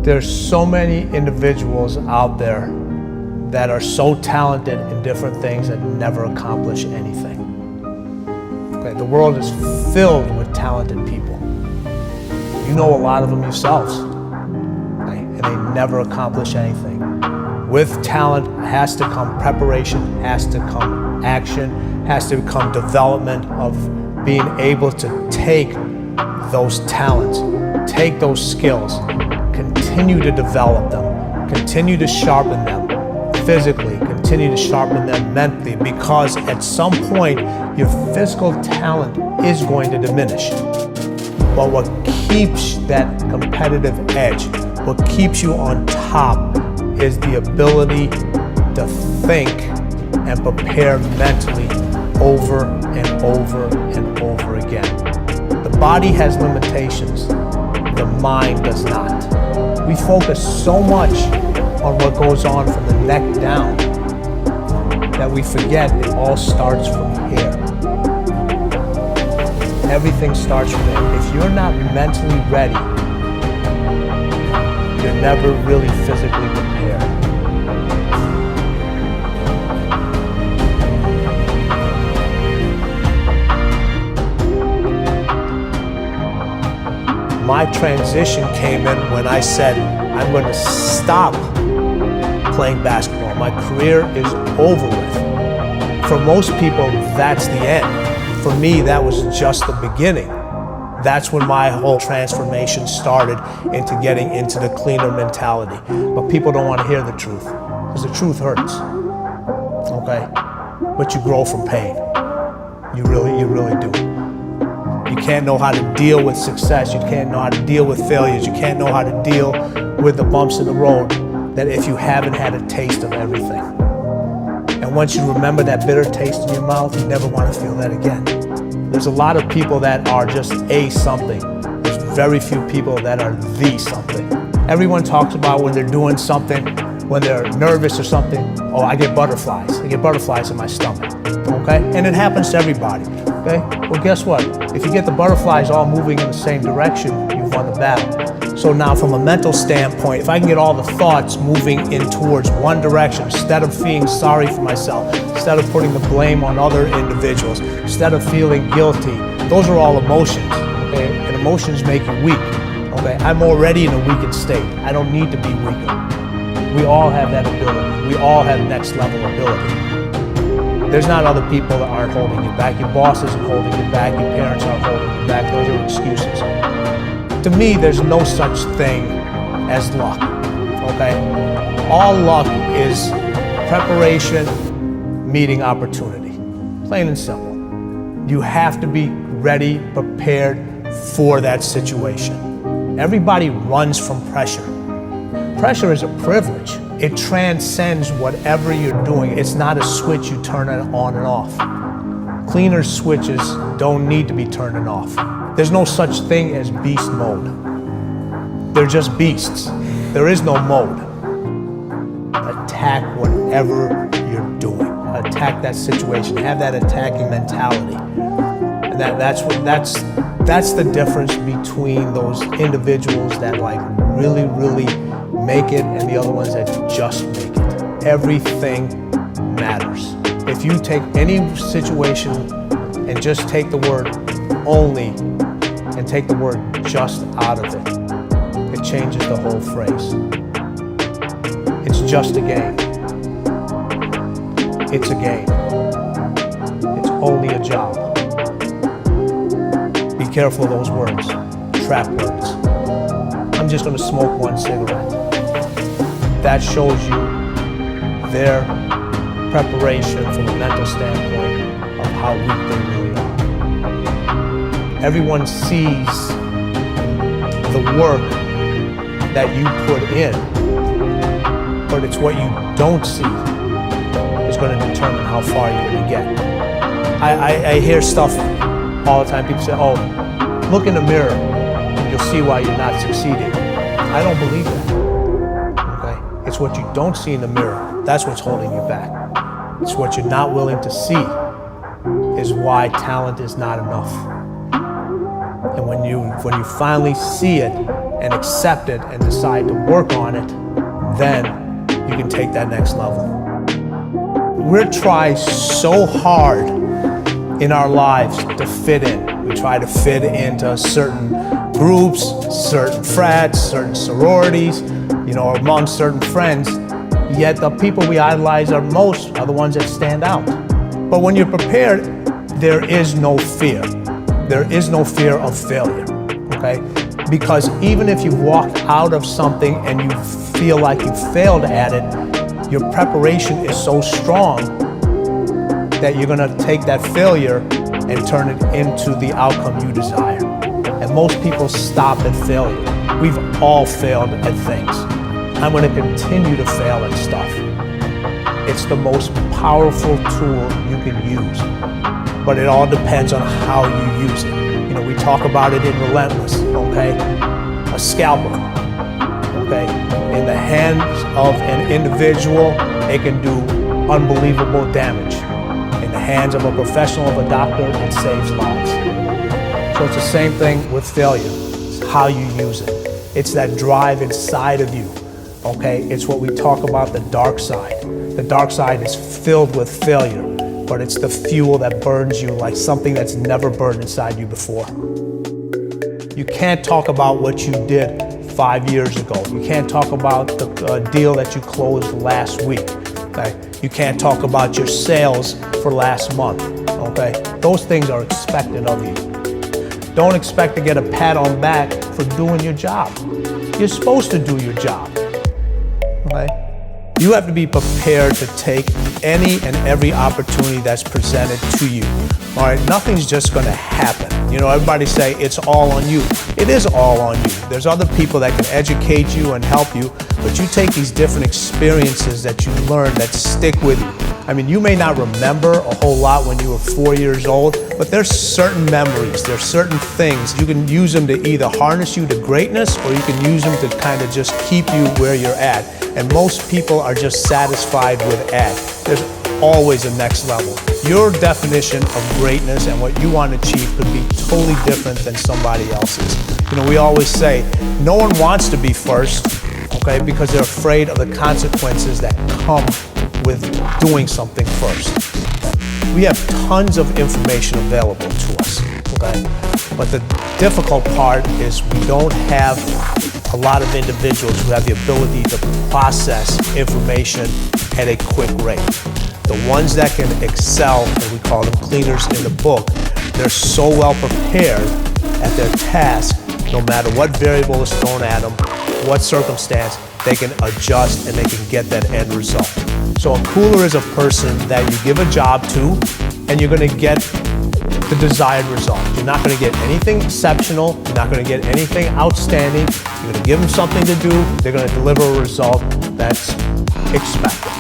There's so many individuals out there that are so talented in different things that never accomplish anything. Okay, the world is filled with talented people. You know a lot of them yourselves, okay, and they never accomplish anything. With talent has to come preparation, has to come action, has to come development of being able to take those talents, take those skills, continue to develop them, continue to sharpen them physically, continue to sharpen them mentally, because at some point your physical talent is going to diminish. But what keeps that competitive edge, what keeps you on top, is the ability to think and prepare mentally over and over and over again. The body has limitations, the mind does not. We focus so much on what goes on from the neck down that we forget it all starts from here. Everything starts from there. If you're not mentally ready, you're never really physically prepared. My transition came in when I said, I'm going to stop playing basketball. My career is over with. For most people, that's the end. For me, that was just the beginning. That's when my whole transformation started into getting into the cleaner mentality. But people don't want to hear the truth, because the truth hurts, okay? But you grow from pain. You really do. You can't know how to deal with success. You can't know how to deal with failures. You can't know how to deal with the bumps in the road that if you haven't had a taste of everything. And once you remember that bitter taste in your mouth, you never want to feel that again. There's a lot of people that are just a something. There's very few people that are the something. Everyone talks about when they're doing something, when they're nervous or something, oh, I get butterflies. I get butterflies in my stomach, okay? And it happens to everybody, okay? Well, guess what? If you get the butterflies all moving in the same direction, you've won the battle. So now from a mental standpoint, if I can get all the thoughts moving in towards one direction, instead of feeling sorry for myself, instead of putting the blame on other individuals, instead of feeling guilty, those are all emotions, okay? And emotions make you weak, okay? I'm already in a weakened state. I don't need to be weaker. We all have that ability. We all have next level ability. There's not other people that aren't holding you back. Your boss isn't holding you back. Your parents aren't holding you back. Those are excuses. To me, there's no such thing as luck, okay? All luck is preparation meeting opportunity, plain and simple. You have to be ready, prepared for that situation. Everybody runs from pressure. Pressure is a privilege. It transcends whatever you're doing. It's not a switch you turn it on and off. Cleaner switches don't need to be turned off. There's no such thing as beast mode. They're just beasts. There is no mode. Attack whatever you're doing. Attack that situation. Have that attacking mentality. And that's the difference between those individuals that like really make it and the other ones that just make it. Everything matters. If you take any situation and just take the word only and take the word just out of it, it changes the whole phrase. It's just a game. It's a game. It's only a job. Be careful of those words, trap words. I'm just gonna smoke one cigarette. That shows you their preparation from a mental standpoint of how weak they really are. Everyone sees the work that you put in, but it's what you don't see is going to determine how far you're going to get. I hear stuff all the time. People say, oh, look in the mirror and you'll see why you're not succeeding. I don't believe that. Okay? It's what you don't see in the mirror. That's what's holding you back. It's what you're not willing to see is why talent is not enough. And when you finally see it and accept it and decide to work on it, then you can take that next level. We try so hard in our lives to fit in. We try to fit into certain groups, certain frats, certain sororities, or among certain friends. Yet the people we idolize are the ones that stand out. But when you're prepared, there is no fear. There is no fear of failure, okay? Because even if you walk out of something and you feel like you failed at it, your preparation is so strong that you're gonna take that failure and turn it into the outcome you desire. And most people stop at failure. We've all failed at things. I'm gonna continue to fail at stuff. It's the most powerful tool you can use, but it all depends on how you use it. We talk about it in Relentless, okay? A scalpel, okay? In the hands of an individual, it can do unbelievable damage. In the hands of a professional, of a doctor, it saves lives. So it's the same thing with failure. It's how you use it. It's that drive inside of you, okay? It's what we talk about, the dark side. The dark side is filled with failure, but it's the fuel that burns you like something that's never burned inside you before. You can't talk about what you did 5 years ago. You can't talk about the deal that you closed last week, okay? You can't talk about your sales for last month, okay? Those things are expected of you. Don't expect to get a pat on the back for doing your job. You're supposed to do your job, okay? You have to be prepared to take any and every opportunity that's presented to you. All right, nothing's just gonna happen. Everybody say it's all on you. It is all on you. There's other people that can educate you and help you, but you take these different experiences that you learn that stick with you. You may not remember a whole lot when you were 4 years old, but there's certain memories, there's certain things. You can use them to either harness you to greatness, or you can use them to kind of just keep you where you're at. And most people are just satisfied with at. There's always a next level. Your definition of greatness and what you want to achieve could be totally different than somebody else's. We always say, no one wants to be first, okay, because they're afraid of the consequences that come with doing something first. We have tons of information available to us, okay? But the difficult part is we don't have a lot of individuals who have the ability to process information at a quick rate. The ones that can excel, and we call them cleaners in the book, they're so well prepared at their task, no matter what variable is thrown at them, what circumstance, they can adjust and they can get that end result. So a cooler is a person that you give a job to and you're gonna get the desired result. You're not gonna get anything exceptional, you're not gonna get anything outstanding, you're gonna give them something to do, they're gonna deliver a result that's expected.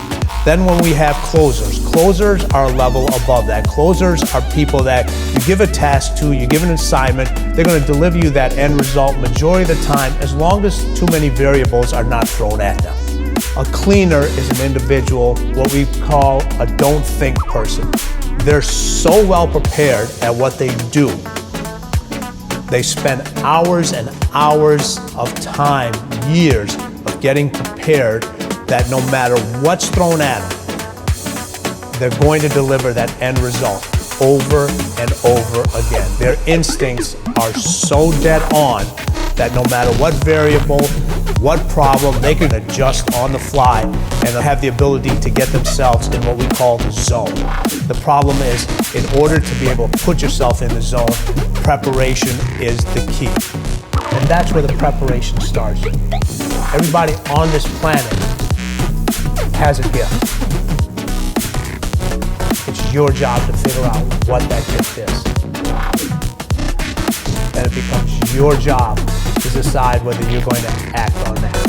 Then when we have closers are a level above that. Closers are people that you give a task to, you give an assignment, they're gonna deliver you that end result majority of the time, as long as too many variables are not thrown at them. A cleaner is an individual, what we call a don't think person. They're so well prepared at what they do. They spend hours and hours of time, years of getting prepared, that no matter what's thrown at them, they're going to deliver that end result over and over again. Their instincts are so dead on that no matter what variable, what problem, they can adjust on the fly and have the ability to get themselves in what we call the zone. The problem is, in order to be able to put yourself in the zone, preparation is the key. And that's where the preparation starts. Everybody on this planet has a gift. It's your job to figure out what that gift is. Then it becomes your job to decide whether you're going to act on that.